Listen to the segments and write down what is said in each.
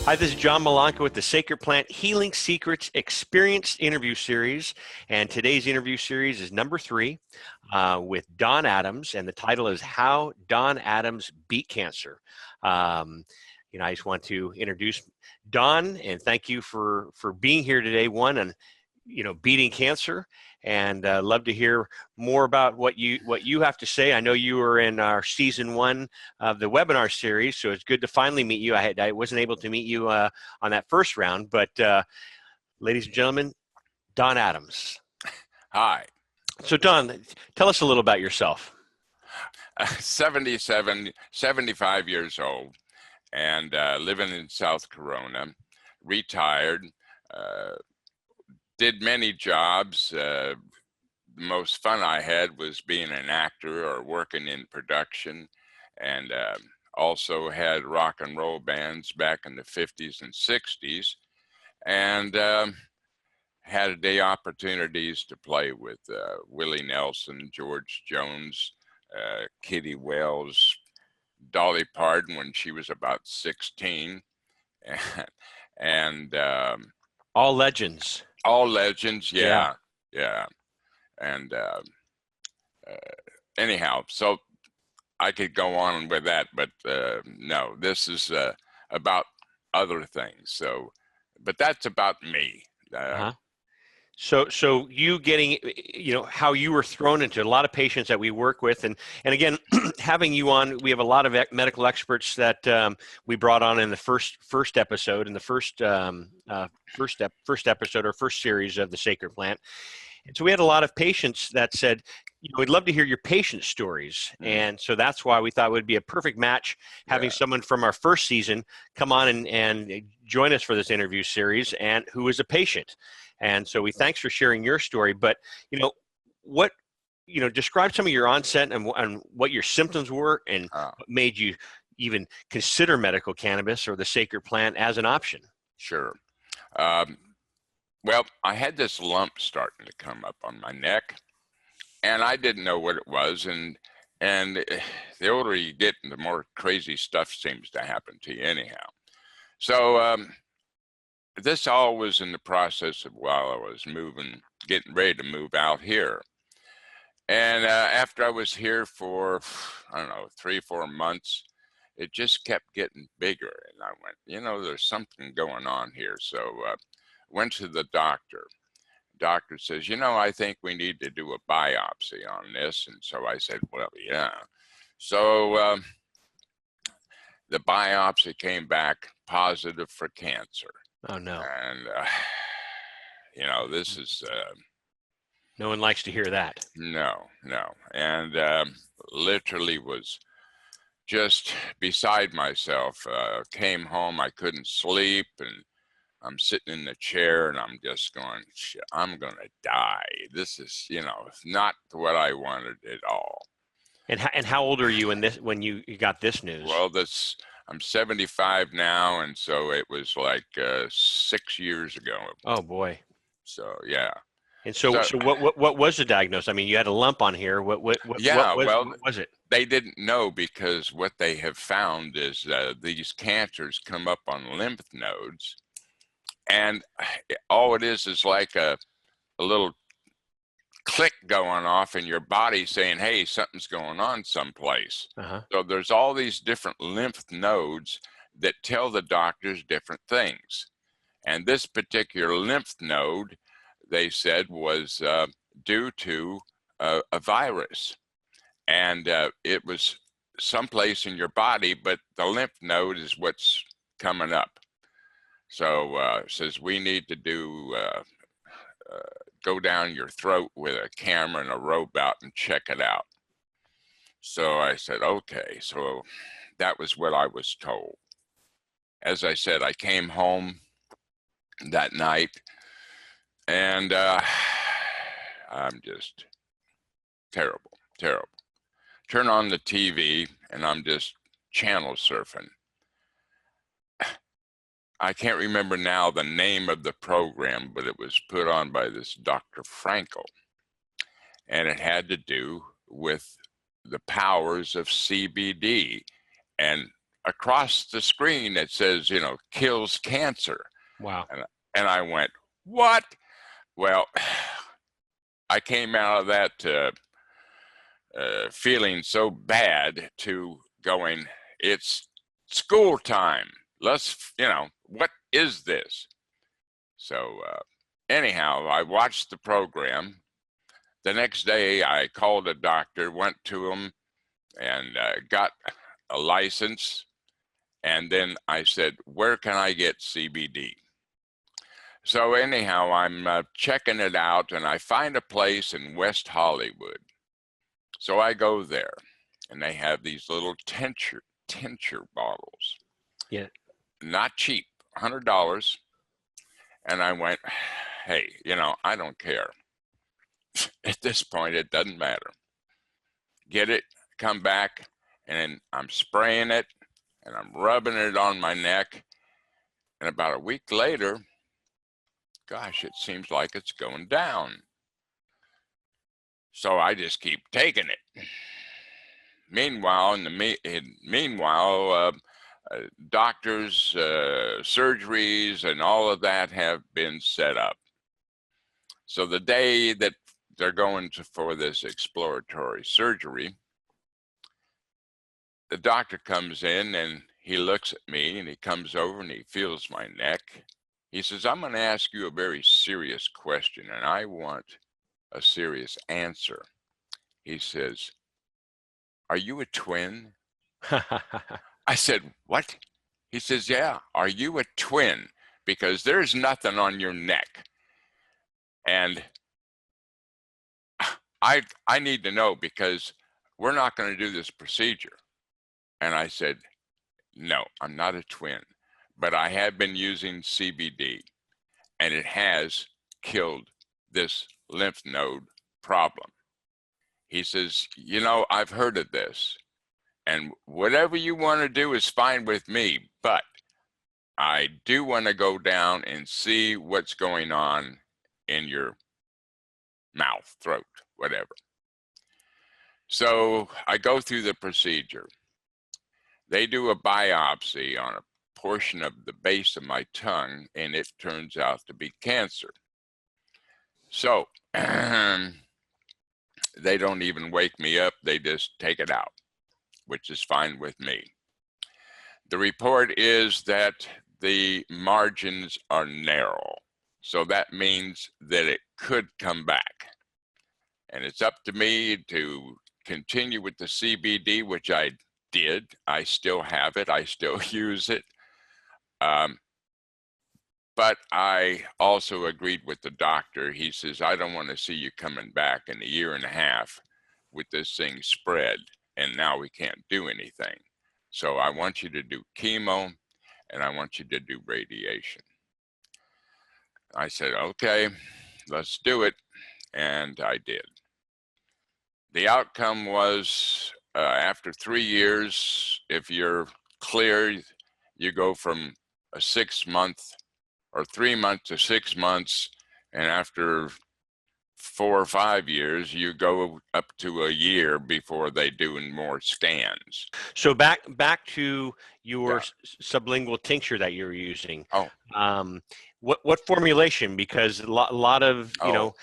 Hi, this is John Malanka with the Sacred Plant Healing Secrets Experienced Interview Series. And today's interview series is number 3 with Don Adams. And the title is How Don Adams Beat Cancer. I just want to introduce Don and thank you for being here today. One, and beating cancer, and love to hear more about what you have to say. I know you were in our season 1 of the webinar series, so it's good to finally meet you. I wasn't able to meet you on that first round, but ladies and gentlemen, Don Adams. Hi. So Don, tell us a little about yourself. 75 years old, and living in South Corona, retired, did many jobs. The most fun I had was being an actor or working in production, and also had rock and roll bands back in the 50s and 60s, and had the opportunities to play with Willie Nelson, George Jones, Kitty Wells, Dolly Parton when she was about 16, and all legends. All legends, Yeah. yeah. And anyhow, so I could go on with that, but no, this is about other things. So, but that's about me. So you getting, how you were thrown into a lot of patients that we work with, and again, having you on, we have a lot of medical experts that we brought on in the first episode, in the first episode or first series of the Sacred Plant. And so we had a lot of patients that said, we'd love to hear your patient stories. Mm-hmm. And so that's why we thought it would be a perfect match having someone from our first season come on and join us for this interview series, and who is a patient. And so thanks for sharing your story. But, describe some of your onset and what your symptoms were, and what made you even consider medical cannabis or the Sacred Plant as an option. Sure. Well, I had this lump starting to come up on my neck, and I didn't know what it was. And the older you get, the more crazy stuff seems to happen to you anyhow. So this all was in the process of while I was getting ready to move out here. And after I was here for, 3-4 months, it just kept getting bigger. And I went, there's something going on here. So went to the doctor. Doctor says, I think we need to do a biopsy on this. And so I said, well, yeah. So the biopsy came back positive for cancer. Oh, no. And, this is... no one likes to hear that. No. And literally was just beside myself. Came home, I couldn't sleep, and I'm sitting in the chair and I'm just going, shit, I'm going to die. This is, not what I wanted at all. And how old are you when you got this news? Well, I'm 75 now, and so it was like 6 years ago. Oh boy. So yeah. And so what was the diagnosis? I mean, you had a lump on here. What was it? They didn't know, because what they have found is these cancers come up on lymph nodes, and all it is like a little click going off in your body saying, hey, something's going on someplace. So there's all these different lymph nodes that tell the doctors different things. And this particular lymph node, they said, was due to a virus. And it was someplace in your body, but the lymph node is what's coming up. So says we need to go down your throat with a camera and a rope out and check it out. So I said, okay. So that was what I was told. As I said, I came home that night, and I'm just terrible. Turn on the TV, and I'm just channel surfing. I can't remember now the name of the program, but it was put on by this Dr. Frankel. And it had to do with the powers of CBD. And across the screen it says, you know, kills cancer. Wow. And I went, what? Well, I came out of that feeling so bad to going, it's school time. Let's, you know, what is this? So anyhow, I watched the program. The next day I called a doctor, went to him and got a license. And then I said, where can I get CBD? So anyhow, I'm checking it out and I find a place in West Hollywood. So I go there and they have these little tincture bottles. Yeah. Not cheap, $100. And I went, hey, you know, I don't care. At this point, it doesn't matter. Get it, come back, and I'm spraying it and I'm rubbing it on my neck. And about a week later, gosh, it seems like it's going down. So I just keep taking it. Meanwhile, doctors, surgeries, and all of that have been set up. So the day that they're going for this exploratory surgery, the doctor comes in and he looks at me and he comes over and he feels my neck. He says, I'm going to ask you a very serious question and I want a serious answer. He says, are you a twin? I said, what? He says, yeah, are you a twin? Because there's nothing on your neck. And I need to know because we're not going to do this procedure. And I said, no, I'm not a twin, but I have been using CBD and it has killed this lymph node problem. He says, you know, I've heard of this and whatever you want to do is fine with me, but I do want to go down and see what's going on in your mouth, throat, whatever. So I go through the procedure. They do a biopsy on a portion of the base of my tongue and it turns out to be cancer. So they don't even wake me up, they just take it out, which is fine with me. The report is that the margins are narrow. So that means that it could come back. And it's up to me to continue with the CBD, which I did. I still have it. I still use it. But I also agreed with the doctor. He says, I don't want to see you coming back in a year and a half with this thing spread, and now we can't do anything. So I want you to do chemo, and I want you to do radiation. I said, okay, let's do it. And I did. The outcome was after 3 years, if you're clear, you go from a 6 month or 3 months to 6 months. And after 4 or 5 years, you go up to a year before they do more scans. So back to your sublingual tincture that you're using. Oh. What formulation? Because a lot of, you know,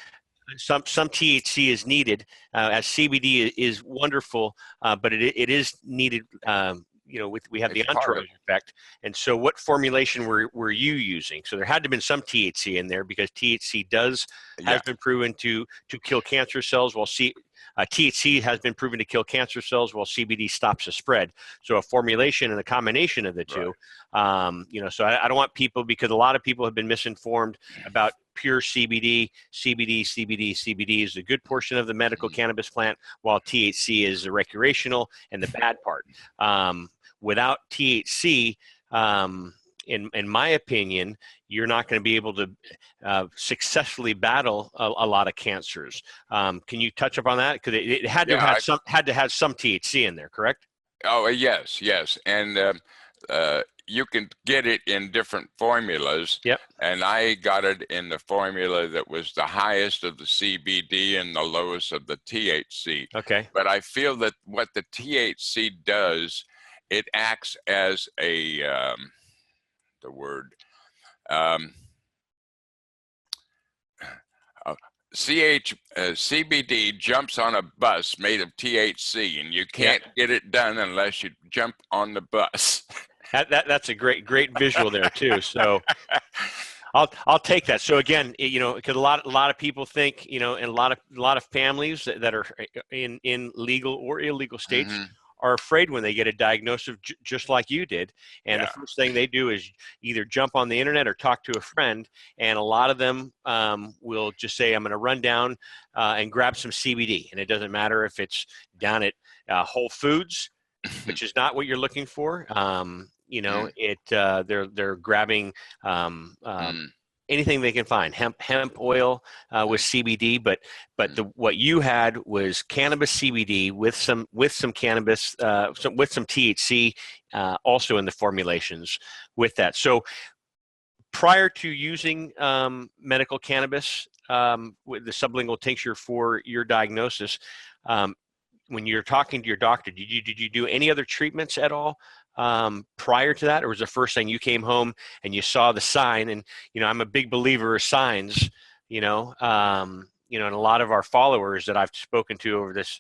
some THC is needed, as CBD is wonderful, but it is needed. You know, we have the entourage effect. And so what formulation were you using? So there had to have been some THC in there because THC has been proven to kill cancer cells, while THC has been proven to kill cancer cells while CBD stops the spread. So a formulation and a combination of the two, you know, so I don't want people, because a lot of people have been misinformed about pure CBD. CBD is a good portion of the medical cannabis plant, while THC is the recreational and the bad part. Without THC, in my opinion, you're not going to be able to successfully battle a lot of cancers. Can you touch upon that? Because it had to have some THC in there, correct? Oh, yes. And you can get it in different formulas. Yep. And I got it in the formula that was the highest of the CBD and the lowest of the THC. Okay. But I feel that what the THC does, it acts as a the word um, CBD jumps on a bus made of THC, and you can't get it done unless you jump on the bus. That's a great visual there too. So I'll take that. So again, because a lot of people think, and a lot of families that are in legal or illegal states Mm-hmm. are afraid when they get a diagnosis, just like you did. And the first thing they do is either jump on the internet or talk to a friend. And a lot of them will just say, "I'm going to run down and grab some CBD," and it doesn't matter if it's down at Whole Foods, which is not what you're looking for. They're grabbing anything they can find, hemp oil with CBD, but what you had was cannabis CBD with some cannabis, with some THC also in the formulations with that. So prior to using medical cannabis with the sublingual tincture for your diagnosis, when you're talking to your doctor, did you do any other treatments at all prior to that, or was the first thing you came home and you saw the sign? And I'm a big believer of signs. And a lot of our followers that I've spoken to over this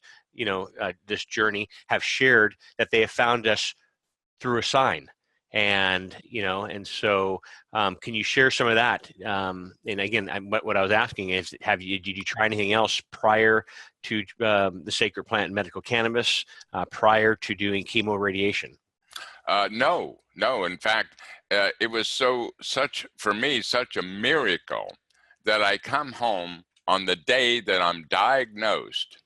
this journey have shared that they have found us through a sign. And so can you share some of that? And again, what I was asking is, did you try anything else prior to the sacred plant and medical cannabis, prior to doing chemoradiation? No. In fact, it was for me such a miracle that I come home on the day that I'm diagnosed,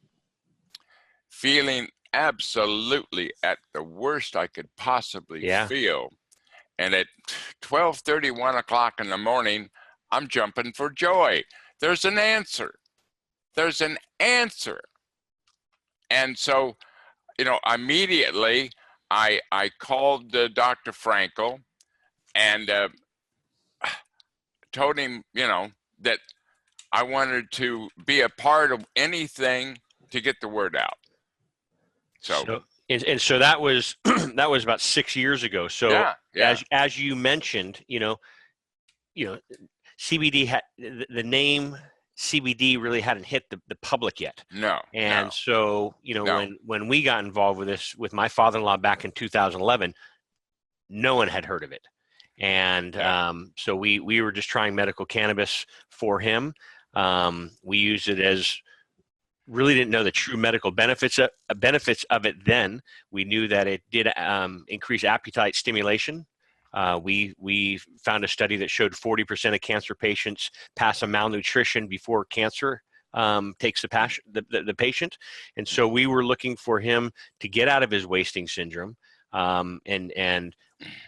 feeling absolutely at the worst I could possibly feel. And at 12:30, 1 o'clock in the morning, I'm jumping for joy. There's an answer. And so, immediately I called Dr. Frankel and told him, that I wanted to be a part of anything to get the word out. So that was that was about 6 years ago. So as you mentioned, CBD had the name CBD really hadn't hit the public yet. No. So when we got involved with this with my father-in-law back in 2011, no one had heard of it. And so we were just trying medical cannabis for him. We used it as, really didn't know the true medical benefits of it then. We knew that it did increase appetite stimulation. We found a study that showed 40% of cancer patients pass a malnutrition before cancer takes the patient. And so we were looking for him to get out of his wasting syndrome. And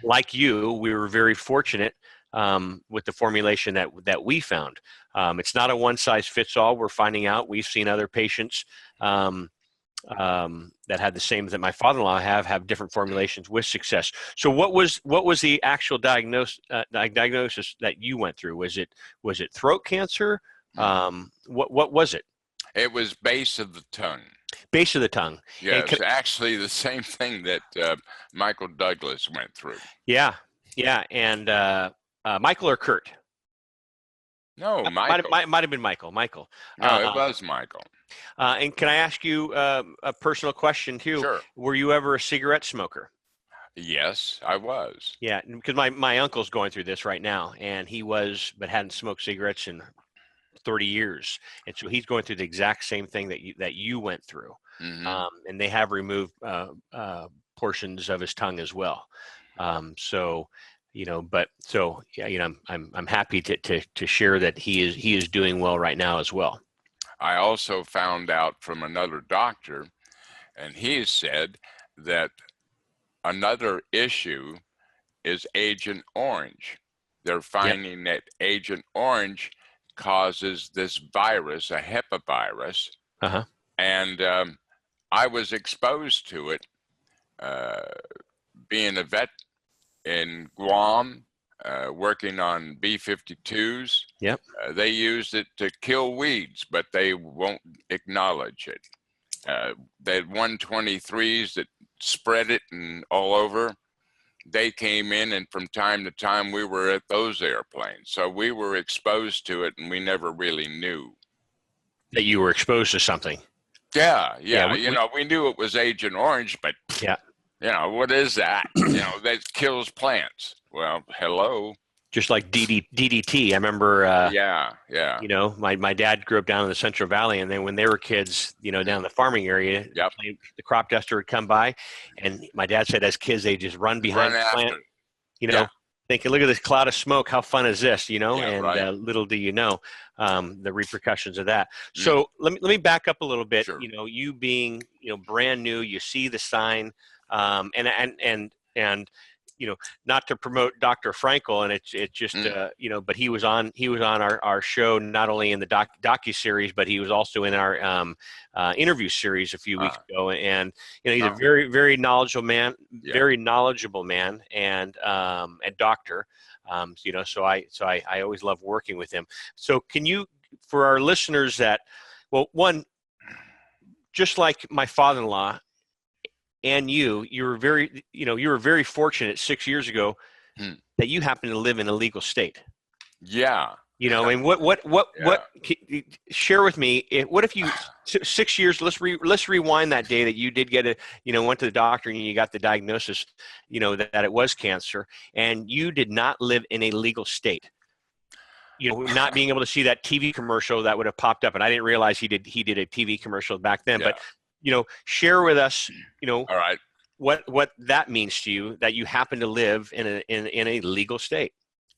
like you, we were very fortunate with the formulation that we found. It's not a one-size-fits-all. We're finding out. We've seen other patients that had the same that my father-in-law have different formulations with success. So what was the actual diagnosis that you went through? Was it throat cancer? What was it? It was base of the tongue. Base of the tongue. Yes, actually the same thing that Michael Douglas went through. Yeah. And Michael or Kurt? No, Michael. Might have been Michael. Michael. No, it was Michael. And can I ask you a personal question too? Sure. Were you ever a cigarette smoker? Yes, I was. Yeah, because my uncle's going through this right now, and he was, but hadn't smoked cigarettes in 30 years, and so he's going through the exact same thing that you went through. Mm-hmm. And they have removed portions of his tongue as well. I'm happy to share that he is doing well right now as well. I also found out from another doctor, and he said that another issue is Agent Orange. They're finding that Agent Orange causes this virus, a HEPA virus, and I was exposed to it being a vet in Guam, working on B-52s. Yep. They used it to kill weeds, but they won't acknowledge it. They had 123s that spread it and all over. They came in, and from time to time we were at those airplanes. So we were exposed to it, and we never really knew that you were exposed to something. Yeah. Yeah, We knew it was Agent Orange, but yeah, what is that? That kills plants. Well, hello. just like DDT. I remember. Yeah. My dad grew up down in the Central Valley, and then when they were kids, down in the farming area, Yep. the crop duster would come by, and my dad said as kids they just run behind the plant, thinking, look at this cloud of smoke, how fun is this, and right. Little do you know the repercussions of that. So let me back up a little bit. Sure. You being brand new, you see the sign, and not to promote Dr. Frankel, and it's just but he was on our show, not only in the docu-series, but he was also in our interview series a few weeks ago, and he's a very, very knowledgeable man, and doctor. So I always love working with him. So can you, for our listeners that, one, just like my father-in-law and you were very fortunate 6 years ago that you happened to live in a legal state. Yeah. And what share with me, what if you 6 years, let's rewind that day that you did get went to the doctor and you got the diagnosis, that it was cancer, and you did not live in a legal state. Not being able to see that TV commercial that would have popped up, and I didn't realize he did a TV commercial back then, but share with us, all right, what that means to you, that you happen to live in a legal state.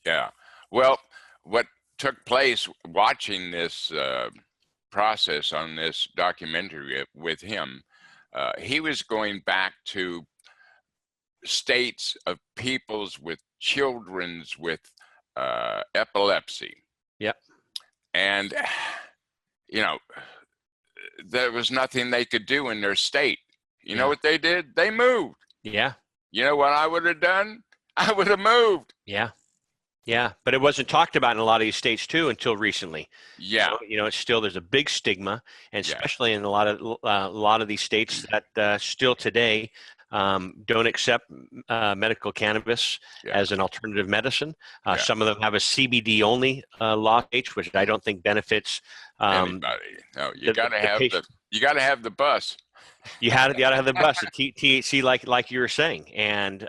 Yeah. Well, what took place watching this process on this documentary with him, he was going back to states of peoples with children's with epilepsy. Yep. And, there was nothing they could do in their state. You know what they did? They moved. Yeah. You know what I would have done? I would have moved. Yeah. Yeah. But it wasn't talked about in a lot of these states too until recently. Yeah. So, it's still, there's a big stigma, and especially in a lot of these states that still today don't accept medical cannabis as an alternative medicine. Some of them have a CBD only law, which I don't think benefits anybody. No, you got to have the bus. You got to have the bus, the THC, like you were saying, and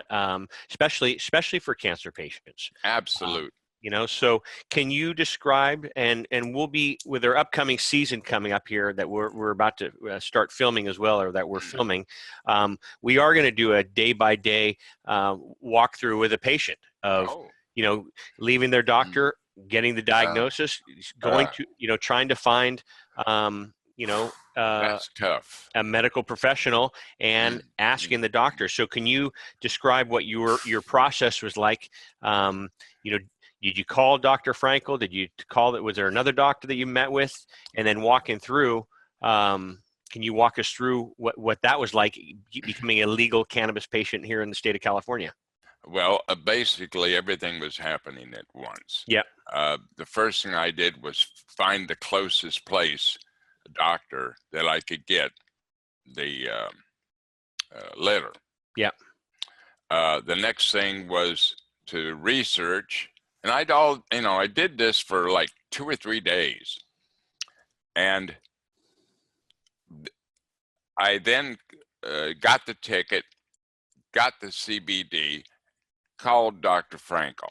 especially for cancer patients. Absolute. So can you describe, and we'll be with our upcoming season coming up here that we're about to start filming as well, or that we're filming. We are going to do a day-by-day walkthrough with a patient of, leaving their doctor, getting the diagnosis, going to, trying to find, that's tough. A medical professional, and asking the doctor. So can you describe what your process was like? Did you call Dr. Frankel? Did you call it? Was there another doctor that you met with? And then walking through, can you walk us through what that was like, becoming a legal cannabis patient here in the state of California? Well, basically everything was happening at once. Yeah. The first thing I did was find the closest place, a doctor, that I could get the letter. Yeah. The next thing was to research. And I did this for like 2 or 3 days. And I then got the ticket, got the CBD, called Dr. Frankel.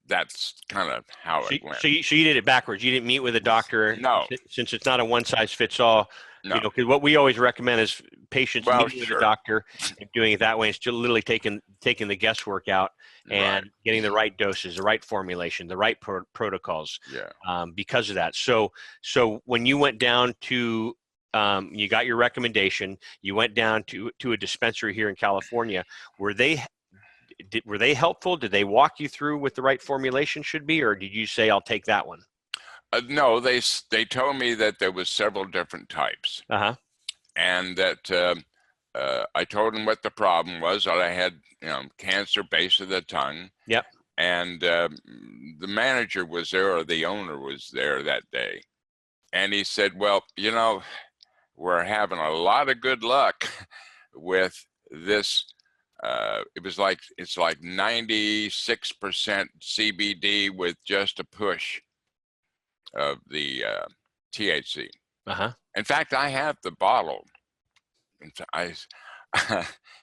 That's kind of how it went. So you did it backwards. You didn't meet with a doctor. No. Since it's not a one-size-fits-all. No. Because what we always recommend is patients meeting with a doctor and doing it that way, and still literally taking the guesswork out and getting the right doses, the right formulation, the right protocols. Yeah. Because of that. So when you went down to, you got your recommendation, you went down to a dispensary here in California. Were they helpful? Did they walk you through what the right formulation should be, or did you say, I'll take that one? No, they told me that there was several different types, and that I told them what the problem was. That I had, cancer base of the tongue. Yep. And the manager was there, or the owner was there that day, and he said, "Well, we're having a lot of good luck with this, it's like 96% CBD with just a push of the THC. Uh-huh. In fact, I have the bottle. I,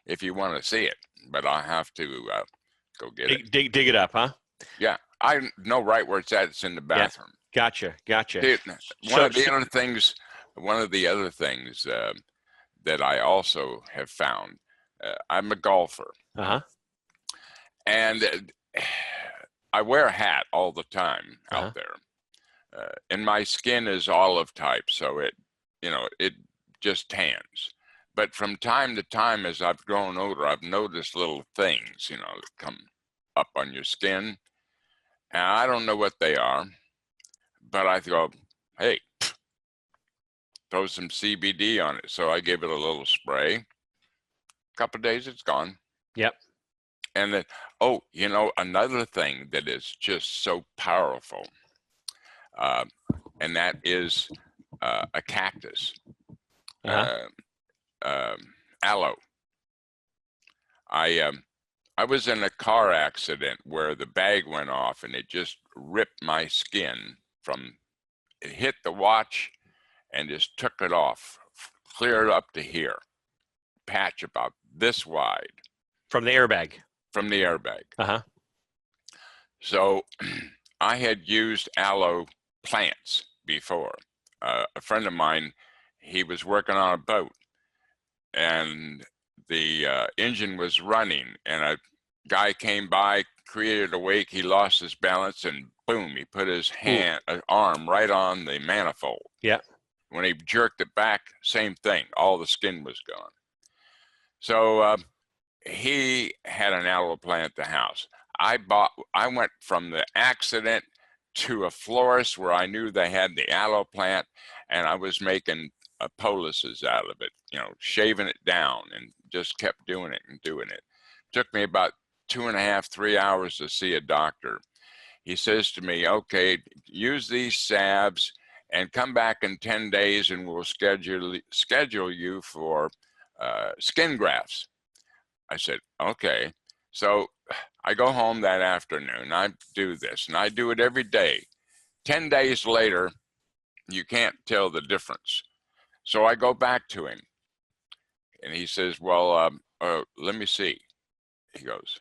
if you want to see it, but I have to go get it. Dig it up, huh? Yeah, I know right where it's at. It's in the bathroom. Gotcha. Dude, one of the other things that I also have found, I'm a golfer. Uh-huh. And I wear a hat all the time out there. And my skin is olive type, so it just tans. But from time to time, as I've grown older, I've noticed little things, that come up on your skin. And I don't know what they are, but I go, hey, throw some CBD on it. So I give it a little spray. A couple of days, it's gone. Yep. And then, another thing that is just so powerful, and that is a cactus, aloe. I was in a car accident where the bag went off and it just ripped my skin it hit the watch and just took it off, clear up to here, patch about this wide. From the airbag. From the airbag. Uh-huh. So I had used aloe plants before. A friend of mine, he was working on a boat and the engine was running and a guy came by, created a wake, he lost his balance and boom, he put his arm right on the manifold. Yeah. When he jerked it back, same thing, all the skin was gone. So he had an aloe plant at the house. I went from the accident to a florist where I knew they had the aloe plant, and I was making policies out of it, shaving it down, and just kept doing it and doing it. Took me about 2.5, 3 hours to see a doctor. He says to me, okay, use these salves and come back in 10 days and we'll schedule you for skin grafts. I said, okay. So I go home that afternoon, I do this, and I do it every day. 10 days later, you can't tell the difference. So I go back to him, and he says, well, let me see. He goes,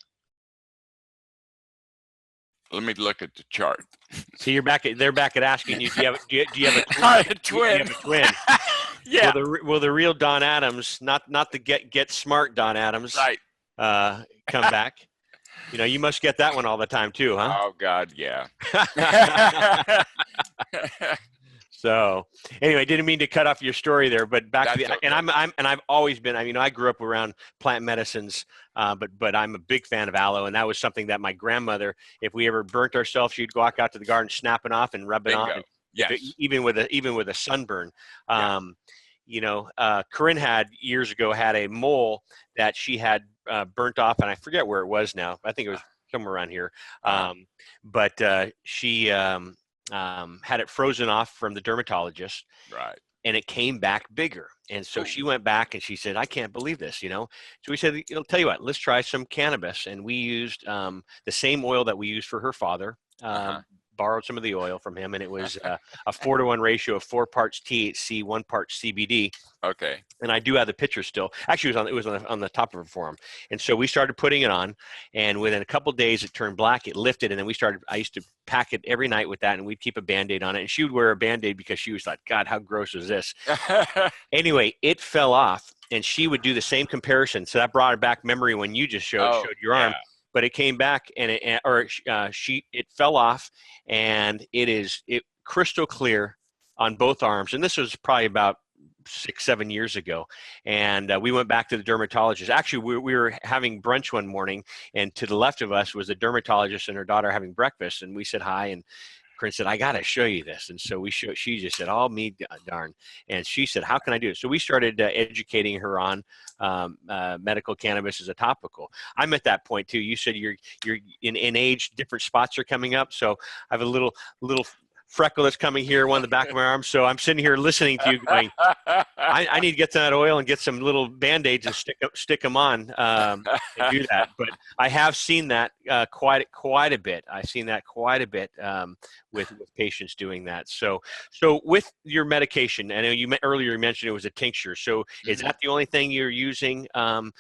let me look at the chart. So they're back at asking you, do you have a twin? A twin. Yeah. Will the real Don Adams, not the get smart Don Adams, right, come back? You must get that one all the time too, huh? Oh God, yeah. So anyway, didn't mean to cut off your story there, but okay. And I've always been. I grew up around plant medicines, but I'm a big fan of aloe, and that was something that my grandmother, if we ever burnt ourselves, she'd go out to the garden, snap it off, and rub it on. Yes. Even with a sunburn. Yeah. Corinne had years ago had a mole that she had burnt off, and I forget where it was now. I think it was somewhere around here. But she had it frozen off from the dermatologist. Right. And it came back bigger. And so she went back and she said, I can't believe this, So we said, tell you what, let's try some cannabis. And we used the same oil that we used for her father. Borrowed some of the oil from him, and it was a 4-to-1 ratio of 4 parts THC, 1 part CBD. Okay. And I do have the picture still. Actually, it was on the top of her form. And so we started putting it on, and within a couple of days, it turned black. It lifted, and then I used to pack it every night with that, and we'd keep a Band-Aid on it. And she would wear a Band-Aid because she was like, God, how gross is this? Anyway, it fell off, and she would do the same comparison. So that brought back memory when you just showed your arm. But it came back and it fell off, and it crystal clear on both arms. And this was probably about 6-7 years ago. And we went back to the dermatologist. Actually, we were having brunch one morning, and to the left of us was the dermatologist and her daughter having breakfast. And we said hi, and Corinne said, I got to show you this. And so she just said, oh, me darn. And she said, how can I do it? So we started educating her on medical cannabis as a topical. I'm at that point too. You said you're in age, different spots are coming up. So I have a little freckle that's coming here, one in the back of my arm. So I'm sitting here listening to you going, I need to get to that oil and get some little Band-Aids and stick them on and do that. But I have seen that quite a bit. I've seen that quite a bit with patients doing that. So with your medication, I know earlier you mentioned it was a tincture. So is that the only thing you're using? So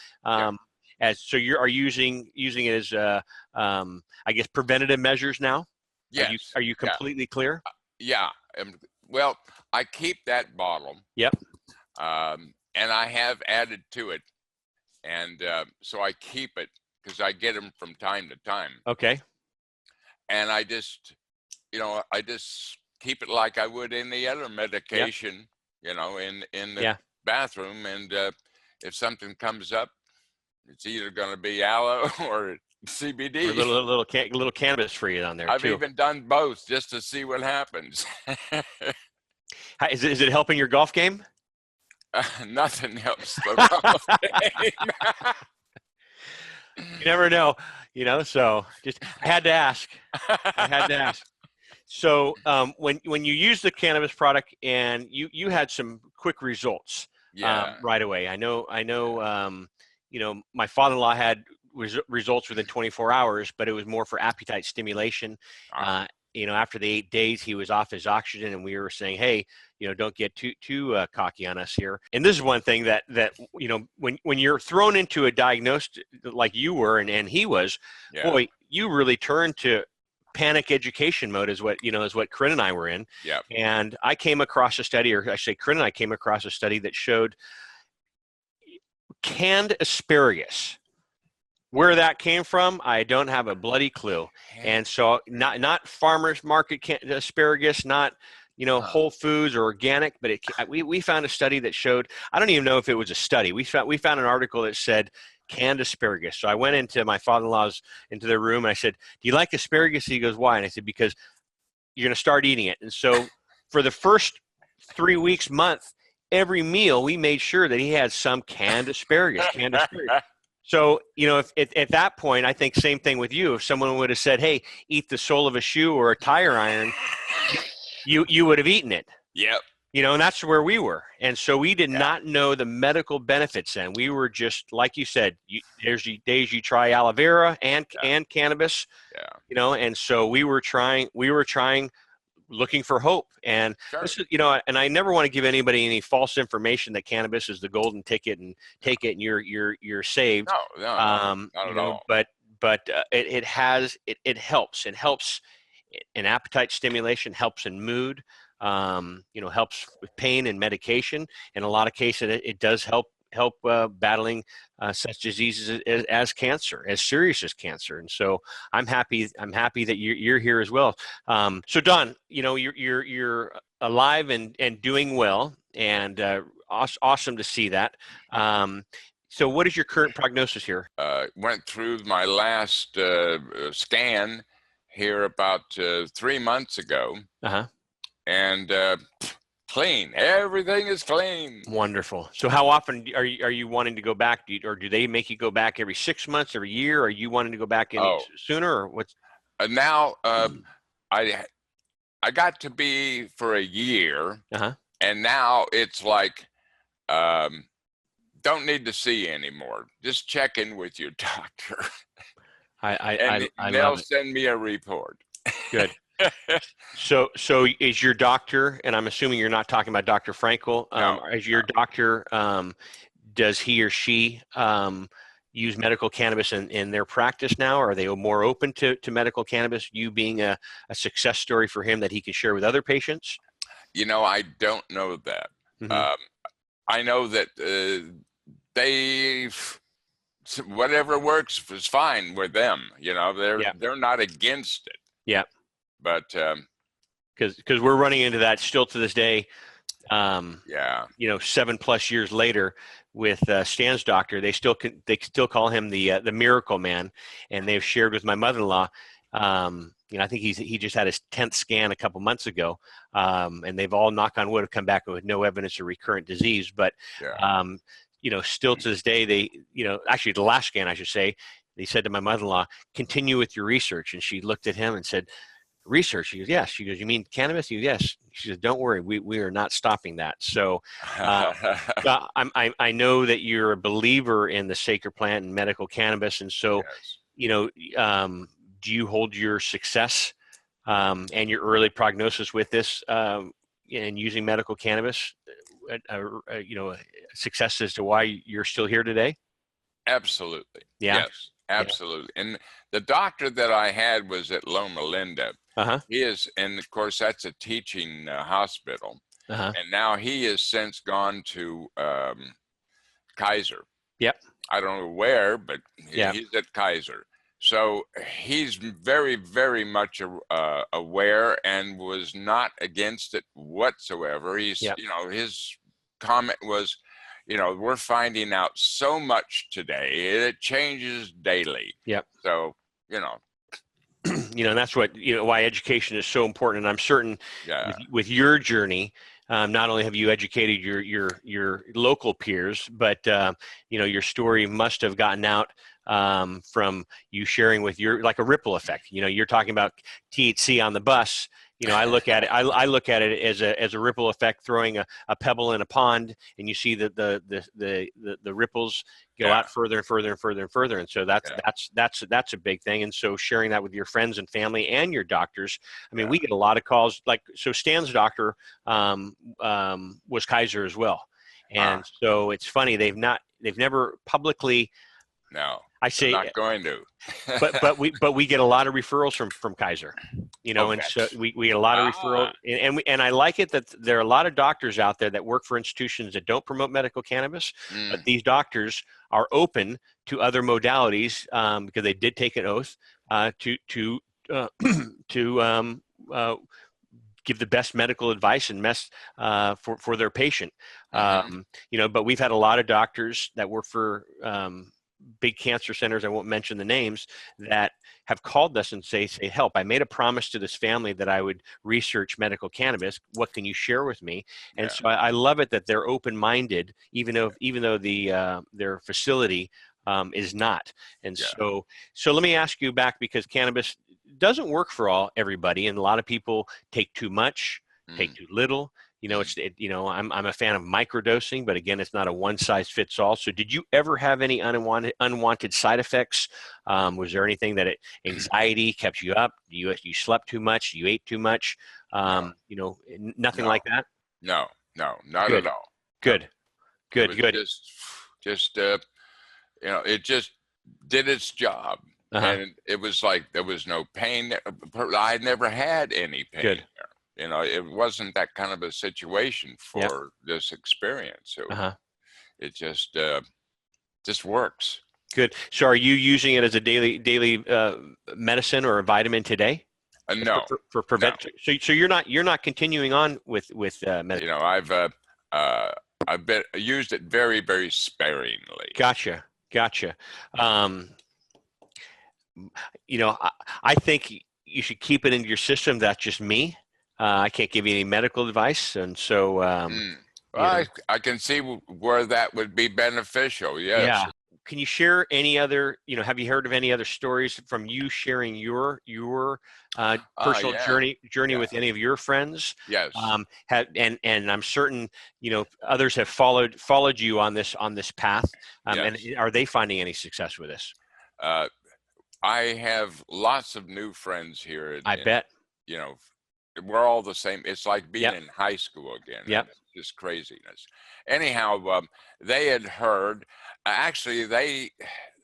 are using it as I guess preventative measures now? Yes. Are you completely clear? Yeah. Well, I keep that bottle. Yep. And I have added to it, and so I keep it because I get them from time to time. Okay. And I just keep it like I would any other medication, in the bathroom. And if something comes up, it's either going to be aloe or CBD. Or a little cannabis for you on there. I've even done both just to see what happens. Is it helping your golf game? Nothing helps the golf game. You never know, so I had to ask. So when you use the cannabis product and you had some quick results right away. I know my father-in-law had results within 24 hours, but it was more for appetite stimulation. After the 8 days, he was off his oxygen, and we were saying, hey, don't get too cocky on us here. And this is one thing that when you're thrown into a diagnosis like you were and he was, boy, you really turn to panic education mode is what Corinne and I were in. Yeah. And I came across a study, or I say Corinne and I came across a study that showed canned asparagus. Where that came from, I don't have a bloody clue. And so not farmers market asparagus, not Whole Foods or organic, but we found a study that showed, I don't even know if it was a study. We found an article that said canned asparagus. So I went into my father-in-law's, into their room, and I said, do you like asparagus? He goes, why? And I said, because you're going to start eating it. And so for the first 3 weeks, month, every meal, we made sure that he had some canned asparagus. So, if at that point, I think same thing with you. If someone would have said, hey, eat the sole of a shoe or a tire iron, you would have eaten it. Yep. And that's where we were. And so we did not know the medical benefits then. We were just, like you said, there's days you try aloe vera and cannabis, and so we were trying, looking for hope. And this is, and I never want to give anybody any false information that cannabis is the golden ticket and take it and you're saved. No, not at all. But it helps. It helps in appetite stimulation, helps in mood, helps with pain and medication. In a lot of cases, it does help battling such diseases as cancer, as serious as cancer. And so I'm happy that you're here as well. So Don, you're alive and doing well, and awesome to see that. So what is your current prognosis here? Went through my last scan here about 3 months ago. And clean. Everything is clean. Wonderful. So how often are you wanting to go back? Or do they make you go back every 6 months, every year? Are you wanting to go back any sooner, or what's? Now I got to be for a year, and now it's like don't need to see anymore. Just check in with your doctor. They'll send me a report. Good. So is your doctor, and I'm assuming you're not talking about Dr. Frankel, is your doctor, does he or she use medical cannabis in their practice now? Are they more open to medical cannabis, you being a success story for him that he can share with other patients? I don't know that. I know that whatever works is fine with them. They're not against it. Yeah. But because we're running into that still to this day. 7+ years later with Stan's doctor, they still call him the Miracle Man, and they've shared with my mother-in-law. I think he just had his 10th scan a couple months ago, and they've all, knock on wood, have come back with no evidence of recurrent disease. But still to this day, they actually the last scan, I should say, they said to my mother-in-law, continue with your research, and she looked at him and said, Research. She goes, yes. She goes, you mean cannabis? He goes, yes. She says, don't worry, we are not stopping that. So I know that you're a believer in the sacred plant and medical cannabis. And so, Yes. you know, do you hold your success and your early prognosis with this and using medical cannabis, you know, success as to why you're still here today? Absolutely. Yeah. Yes, absolutely. And the doctor that I had was at Loma Linda. Uh-huh. He is, and of course, that's a teaching hospital. Uh-huh. And now he has since gone to Kaiser. Yep. I don't know where, but Yeah. he's at Kaiser. So he's very, very much aware and was not against it whatsoever. He's, Yep. you know, his comment was, you know, we're finding out so much today. It changes daily. Yep. So, you know. You know, and that's what, you know, why education is so important. And I'm certain with your journey, not only have you educated your local peers, but you know, your story must have gotten out from you sharing with like a ripple effect. You know, you're talking about THC on the bus. You know, I look at it. I look at it as a ripple effect, throwing a pebble in a pond, and you see the ripples go out further and further and further and further. And so that's a big thing. And so sharing that with your friends and family and your doctors. I mean, we get a lot of calls. Like, so Stan's doctor was Kaiser as well, and so it's funny they've never publicly. No, I say not going to. but we get a lot of referrals from Kaiser, you know, and so we get a lot of referrals, and I like it that there are a lot of doctors out there that work for institutions that don't promote medical cannabis, but these doctors are open to other modalities because they did take an oath to give the best medical advice and for their patient. You know, but we've had a lot of doctors that work for big cancer centers, I won't mention the names, that have called us and say, help, I made a promise to this family that I would research medical cannabis. What can you share with me? And so I love it that they're open-minded, even though their facility is not. And so let me ask you back, because cannabis doesn't work for everybody, and a lot of people take too much, take too little. You know, you know, I'm a fan of microdosing, but again, it's not a one size fits all. So did you ever have any unwanted side effects? Was there anything that anxiety kept you up? You slept too much? You ate too much? You know, nothing like that? No, not at all. Good. Just you know, it just did its job. And it was like there was no pain. I never had any pain there. You know, it wasn't that kind of a situation for this experience. So it just works. Good. So are you using it as a daily medicine or a vitamin today? No. For prevention. No. So you're not continuing on with medicine. You know, I've used it very, very sparingly. Gotcha. You know, I think you should keep it in your system. That's just me. I can't give you any medical advice, and so I can see where that would be beneficial. Yes. Yeah. Can you share any other? You know, have you heard of any other stories from you sharing your personal journey with any of your friends? Yes. And I'm certain, you know, others have followed you on this path. And are they finding any success with this? I have lots of new friends here. I bet. You know, we're all the same. It's like being in high school again. Yep. It's just craziness. Anyhow, they had heard. Actually,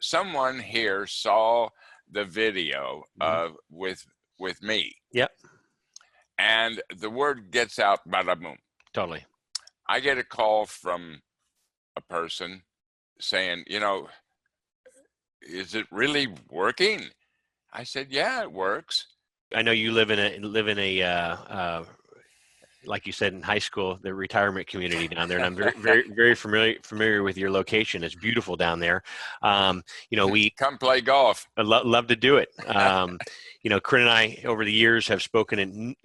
someone here saw the video with me. Yep. And the word gets out, bada boom. Totally. I get a call from a person saying, you know, is it really working? I said, yeah, it works. I know you live in a like you said in high school, the retirement community down there, and I'm very familiar with your location. It's beautiful down there. You know, we come play golf. I love to do it. You know, Corinne and I over the years have spoken in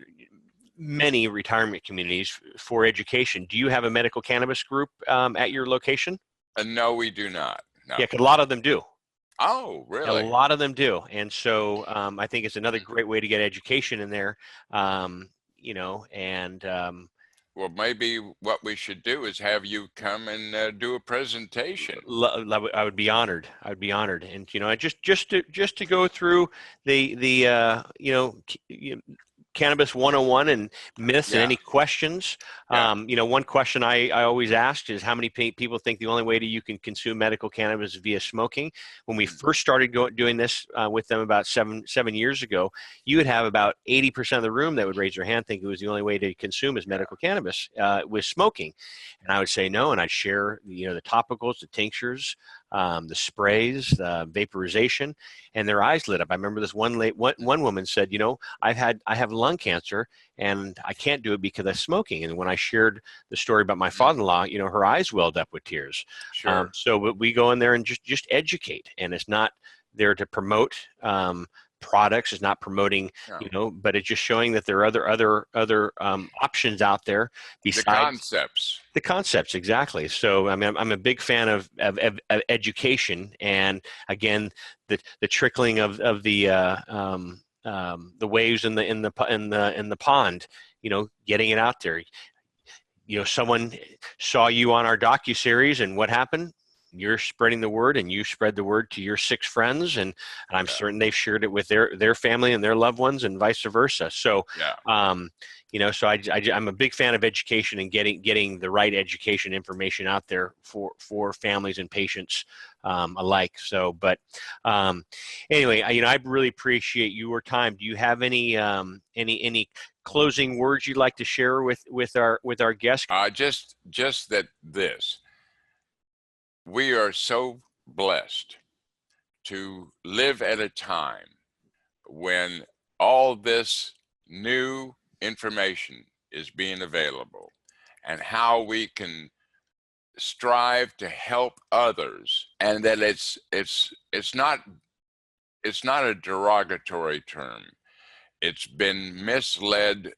many retirement communities for education. Do you have a medical cannabis group at your location? No, we do not. No. Yeah, 'cause a lot of them do. Oh, A really? lot of them do, and so I think it's another great way to get education in there. You know, and Well, maybe what we should do is have you come and do a presentation. I would be honored. I would be honored, and you know, just to go through the you know, Cannabis 101 and myths and Yeah, any questions. yeah. You know, one question I always asked is how many people think the only way that you can consume medical cannabis is via smoking. When we Mm, first started doing this with them about seven years ago, you would have about 80% of the room that would raise their hand think it was the only way to consume is yeah, medical cannabis with smoking. And I would say no, and I'd share, you know, the topicals, the tinctures, the sprays, the vaporization, and their eyes lit up. I remember this one woman said, you know, I have lung cancer and I can't do it because of smoking. And when I shared the story about my mm, father-in-law, you know, her eyes welled up with tears. sure. So we go in there and just educate, and it's not there to promote products. It's not promoting, Yeah. you know, but it's just showing that there are other options out there The besides concepts. the concepts. Exactly. So I mean, I'm a big fan of education, and again, the trickling of the waves in the pond. You know, getting it out there. You know, someone saw you on our docu-series, and what happened? You're spreading the word, and you spread the word to your 6 friends, and I'm Yeah, certain they've shared it with their family and their loved ones, and vice versa. So yeah. you know, so I'm a big fan of education and getting the right education information out there for families and patients alike. So, but anyway, you know, I really appreciate your time. Do you have any closing words you'd like to share with our guests? Just that this, we are so blessed to live at a time when all this new information is being available and how we can strive to help others, and that it's not a derogatory term. It's been misled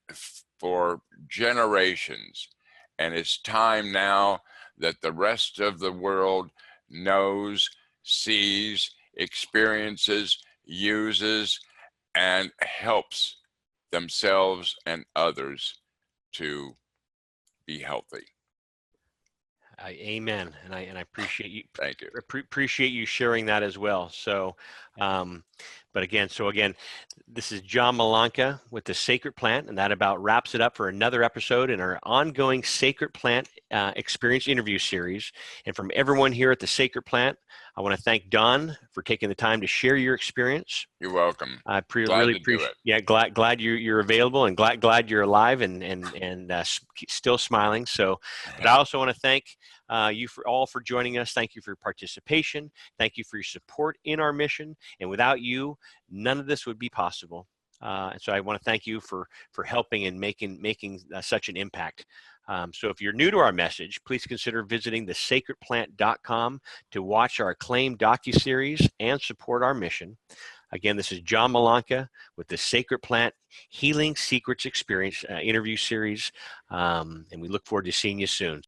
for generations, and it's time now that the rest of the world knows, sees, experiences, uses, and helps themselves and others to be healthy. Amen, and I appreciate you Thank you. appreciate you sharing that as well. So, but again, this is John Malanca with the Sacred Plant, and that about wraps it up for another episode in our ongoing Sacred Plant Experience interview series. And from everyone here at the Sacred Plant, I want to thank Don for taking the time to share your experience. You're welcome. I Glad really to do appreciate. it. Yeah, glad you're available, and glad you're alive and still smiling. So, but I also want to thank you for joining us. Thank you for your participation. Thank you for your support in our mission. And without you, none of this would be possible. And so I want to thank you for helping and making such an impact. So if you're new to our message, please consider visiting thesacredplant.com to watch our acclaimed docuseries and support our mission. Again, this is John Malanca with the Sacred Plant Healing Secrets Experience interview series, and we look forward to seeing you soon.